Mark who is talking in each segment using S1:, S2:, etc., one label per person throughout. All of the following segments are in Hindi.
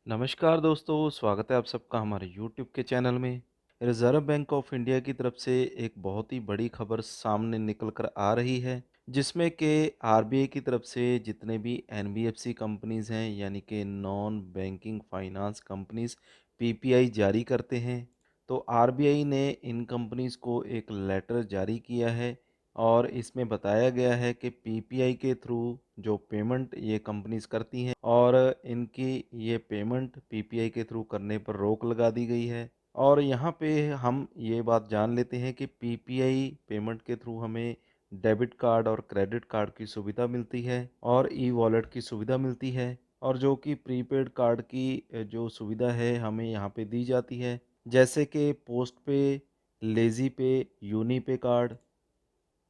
S1: नमस्कार दोस्तों, स्वागत है आप सबका हमारे यूट्यूब के चैनल में। रिज़र्व बैंक ऑफ इंडिया की तरफ से एक बहुत ही बड़ी खबर सामने निकल कर आ रही है, जिसमें कि आरबीआई की तरफ से जितने भी एनबीएफसी कंपनीज़ हैं, यानी कि non banking finance companies PPI जारी करते हैं। तो आरबीआई ने इन कंपनीज़ को एक लेटर जारी किया है और इसमें बताया गया है कि पीपीआई के थ्रू जो पेमेंट ये कंपनीज़ करती हैं और इनकी ये पेमेंट पीपीआई के थ्रू करने पर रोक लगा दी गई है। और यहाँ पे हम ये बात जान लेते हैं कि पीपीआई पेमेंट के थ्रू हमें डेबिट कार्ड और क्रेडिट कार्ड की सुविधा मिलती है और ई वॉलेट की सुविधा मिलती है और जो कि प्रीपेड कार्ड की जो सुविधा है हमें यहाँ पे दी जाती है, जैसे कि पोस्ट पे, लेज़ी पे, यूनी पे कार्ड।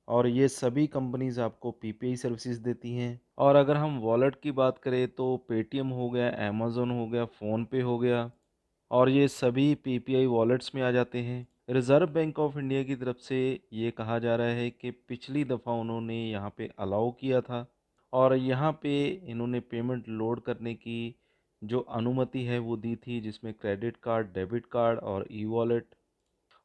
S1: और ये सभी कंपनीज़ आपको पीपीआई सर्विसेज देती हैं। और अगर हम वॉलेट की बात करें तो पेटीएम हो गया, अमेज़न हो गया, फ़ोनपे हो गया और ये सभी पीपीआई वॉलेट्स में आ जाते हैं। रिज़र्व बैंक ऑफ इंडिया की तरफ से ये कहा जा रहा है कि पिछली दफ़ा उन्होंने यहाँ पे अलाउ किया था और यहाँ पे इन्होंने पेमेंट लोड करने की जो अनुमति है वो दी थी, जिसमें क्रेडिट कार्ड, डेबिट कार्ड और ई वॉलेट।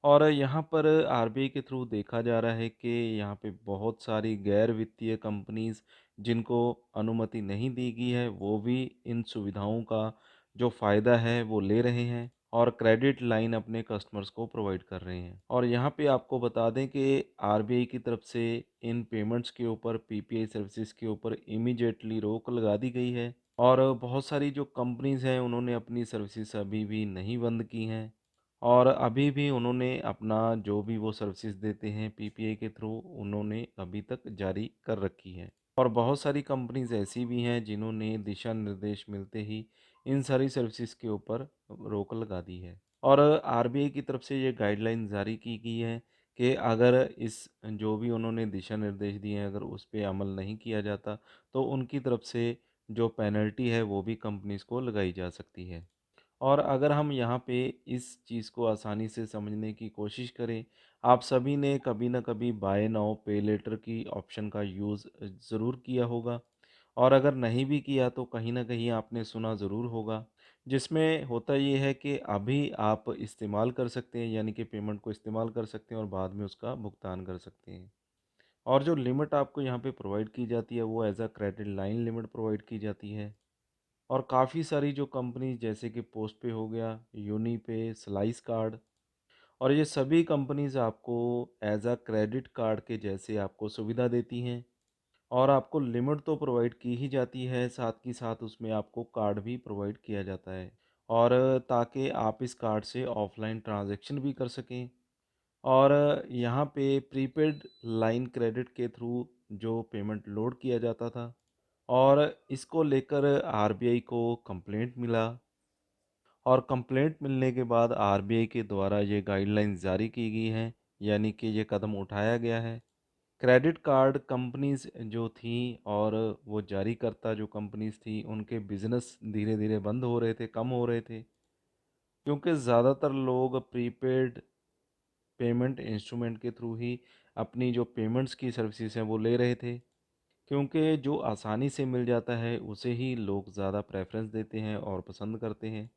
S1: और यहाँ पर आरबीआई के थ्रू देखा जा रहा है कि यहाँ पे बहुत सारी गैर वित्तीय कंपनीज़ जिनको अनुमति नहीं दी गई है, वो भी इन सुविधाओं का जो फ़ायदा है वो ले रहे हैं और क्रेडिट लाइन अपने कस्टमर्स को प्रोवाइड कर रहे हैं। और यहाँ पे आपको बता दें कि आरबीआई की तरफ से इन पेमेंट्स के ऊपर, पीपीआई सर्विसेज के ऊपर इमीडिएटली रोक लगा दी गई है और बहुत सारी जो कंपनीज़ हैं उन्होंने अपनी सर्विसेज अभी भी नहीं बंद की हैं और अभी भी उन्होंने अपना जो भी वो सर्विसेज देते हैं पीपीआई के थ्रू, उन्होंने अभी तक जारी कर रखी है। और बहुत सारी कंपनीज़ ऐसी भी हैं जिन्होंने दिशा निर्देश मिलते ही इन सारी सर्विसेज के ऊपर रोक लगा दी है। और आरबीआई की तरफ से ये गाइडलाइन जारी की गई है कि अगर इस जो भी उन्होंने दिशा निर्देश दिए हैं, अगर उस पे अमल नहीं किया जाता, तो उनकी तरफ से जो पेनल्टी है वो भी कंपनीज़ को लगाई जा सकती है। और अगर हम यहाँ पे इस चीज़ को आसानी से समझने की कोशिश करें, आप सभी ने कभी न कभी बाय नाउ पे लेटर की ऑप्शन का यूज़ ज़रूर किया होगा और अगर नहीं भी किया तो कहीं न कहीं आपने सुना ज़रूर होगा। जिसमें होता ये है कि अभी आप इस्तेमाल कर सकते हैं, यानी कि पेमेंट को इस्तेमाल कर सकते हैं और बाद में उसका भुगतान कर सकते हैं। और जो लिमिट आपको यहाँ पे प्रोवाइड की जाती है वो as a credit line limit provide की जाती है। और काफ़ी सारी जो कंपनी जैसे कि पोस्टपे हो गया, यूनीपे, स्लाइस कार्ड और ये सभी कंपनीज़ आपको एज़ अ क्रेडिट कार्ड के जैसे आपको सुविधा देती हैं और आपको लिमिट तो प्रोवाइड की ही जाती है, साथ ही साथ उसमें आपको कार्ड भी प्रोवाइड किया जाता है। और ताकि आप इस कार्ड से ऑफ़लाइन ट्रांज़ैक्शन भी कर सकें और यहाँ पे प्रीपेड लाइन क्रेडिट के थ्रू जो पेमेंट लोड किया जाता था और इसको लेकर आरबीआई को कंप्लेंट मिला और कंप्लेंट मिलने के बाद आरबीआई के द्वारा ये गाइडलाइंस जारी की गई हैं, यानी कि ये कदम उठाया गया है। क्रेडिट कार्ड कंपनीज़ जो थी और वो जारीकर्ता जो कंपनीज़ थी, उनके बिज़नेस धीरे-धीरे बंद हो रहे थे, कम हो रहे थे, क्योंकि ज़्यादातर लोग प्रीपेड पेमेंट इंस्ट्रूमेंट के थ्रू ही अपनी जो पेमेंट्स की सर्विसेज हैं, वो ले रहे थे। क्योंकि जो आसानी से मिल जाता है, उसे ही लोग ज़्यादा प्रेफ़रेंस देते हैं और पसंद करते हैं।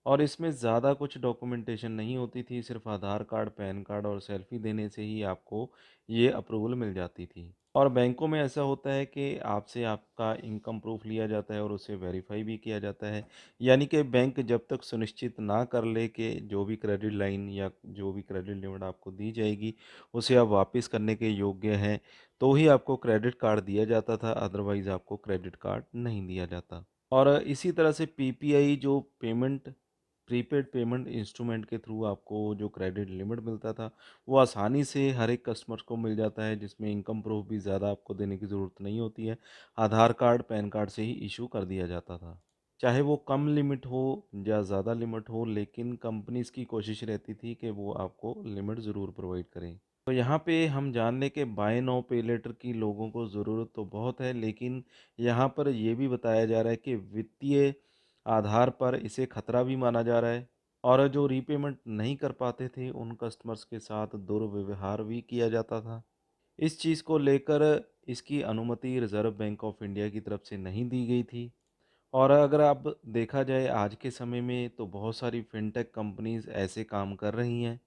S1: और इसमें ज़्यादा कुछ डॉक्यूमेंटेशन नहीं होती थी, सिर्फ़ आधार कार्ड, पैन कार्ड और सेल्फ़ी देने से ही आपको ये अप्रूवल मिल जाती थी। और बैंकों में ऐसा होता है कि आपसे आपका इनकम प्रूफ़ लिया जाता है और उसे वेरीफ़ाई भी किया जाता है। यानी कि बैंक जब तक सुनिश्चित ना कर ले कि जो भी क्रेडिट लाइन या जो भी क्रेडिट लिमिट आपको दी जाएगी, उसे आप वापस करने के योग्य हैं, तो ही आपको क्रेडिट कार्ड दिया जाता था, अदरवाइज़ आपको क्रेडिट कार्ड नहीं दिया जाता। और इसी तरह से पीपीआई जो पेमेंट प्रीपेड पेमेंट इंस्ट्रूमेंट के थ्रू आपको जो क्रेडिट लिमिट मिलता था, वो आसानी से हर एक कस्टमर को मिल जाता है, जिसमें इनकम प्रूफ भी ज़्यादा आपको देने की ज़रूरत नहीं होती है। आधार कार्ड, पैन कार्ड से ही इशू कर दिया जाता था। चाहे वो कम लिमिट हो या ज़्यादा लिमिट हो, लेकिन कंपनीज़ की कोशिश रहती थी कि वो आपको लिमिट ज़रूर प्रोवाइड करें। तो यहाँ पे हम जान लें कि बाय नाउ पे लेटर की लोगों को ज़रूरत तो बहुत है, लेकिन यहाँ पर ये भी बताया जा रहा है कि वित्तीय आधार पर इसे खतरा भी माना जा रहा है और जो रीपेमेंट नहीं कर पाते थे उन कस्टमर्स के साथ दुर्व्यवहार भी किया जाता था। इस चीज़ को लेकर इसकी अनुमति रिज़र्व बैंक ऑफ इंडिया की तरफ से नहीं दी गई थी और अगर आप देखा जाए आज के समय में तो बहुत सारी फ़िनटेक कंपनीज़ ऐसे काम कर रही हैं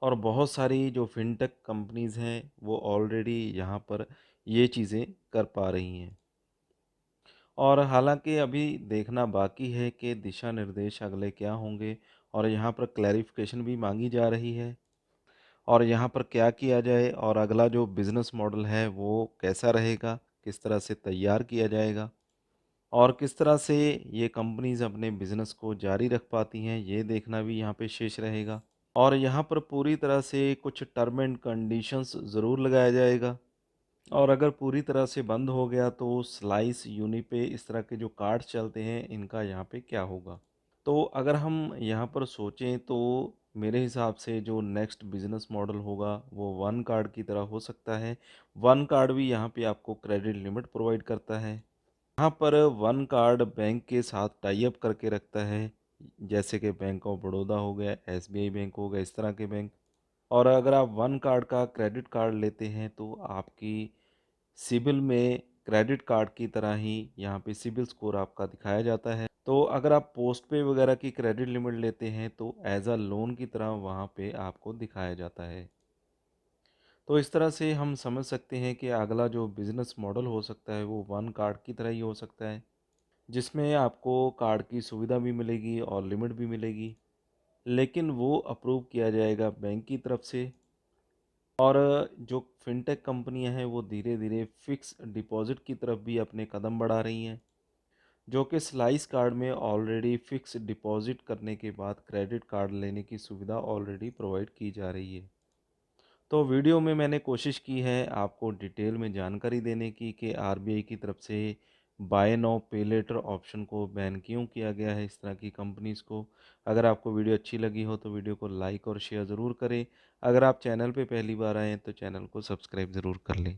S1: और बहुत सारी जो फ़िनटेक कंपनीज़ हैं वो ऑलरेडी यहाँ पर ये चीज़ें कर पा रही हैं। और हालाँकि अभी देखना बाकी है कि दिशा निर्देश अगले क्या होंगे और यहाँ पर क्लैरिफ़िकेशन भी माँगी जा रही है और यहाँ पर क्या किया जाए और अगला जो बिज़नेस मॉडल है वो कैसा रहेगा, किस तरह से तैयार किया जाएगा और किस तरह से ये कंपनीज़ अपने बिज़नेस को जारी रख पाती हैं, ये देखना भी यहाँ पे शेष रहेगा। और यहाँ पर पूरी तरह से कुछ टर्म एंड कंडीशंस ज़रूर लगाया जाएगा और अगर पूरी तरह से बंद हो गया तो स्लाइस, यूनिपे इस तरह के जो कार्ड्स चलते हैं, इनका यहाँ पे क्या होगा? तो अगर हम यहाँ पर सोचें तो मेरे हिसाब से जो नेक्स्ट बिज़नेस मॉडल होगा वो वन कार्ड की तरह हो सकता है। वन कार्ड भी यहाँ पे आपको क्रेडिट लिमिट प्रोवाइड करता है। यहाँ पर वन कार्ड बैंक के साथ टाई अप करके रखता है, जैसे कि बैंक ऑफ बड़ौदा हो गया, एसबीआई बैंक हो गया, इस तरह के बैंक। और अगर आप वन कार्ड का क्रेडिट कार्ड लेते हैं तो आपकी सिबिल में क्रेडिट कार्ड की तरह ही यहाँ पे सिबिल स्कोर आपका दिखाया जाता है। तो अगर आप पोस्ट पे वगैरह की क्रेडिट लिमिट लेते हैं तो एज अ लोन की तरह वहाँ पे आपको दिखाया जाता है। तो इस तरह से हम समझ सकते हैं कि अगला जो बिज़नेस मॉडल हो सकता है वो वन कार्ड की तरह ही हो सकता है, जिसमें आपको कार्ड की सुविधा भी मिलेगी और लिमिट भी मिलेगी, लेकिन वो अप्रूव किया जाएगा बैंक की तरफ से। और जो फिनटेक कंपनियां हैं वो धीरे धीरे फिक्स डिपॉजिट की तरफ भी अपने कदम बढ़ा रही हैं, जो कि स्लाइस कार्ड में ऑलरेडी फिक्स डिपॉजिट करने के बाद क्रेडिट कार्ड लेने की सुविधा ऑलरेडी प्रोवाइड की जा रही है। तो वीडियो में मैंने कोशिश की है आपको डिटेल में जानकारी देने की कि आरबीआई की तरफ से बाय नाउ पे लेटर ऑप्शन को बैन क्यों किया गया है इस तरह की कंपनीज़ को। अगर आपको वीडियो अच्छी लगी हो तो वीडियो को लाइक और शेयर ज़रूर करें। अगर आप चैनल पे पहली बार आए हैं तो चैनल को सब्सक्राइब ज़रूर कर लें।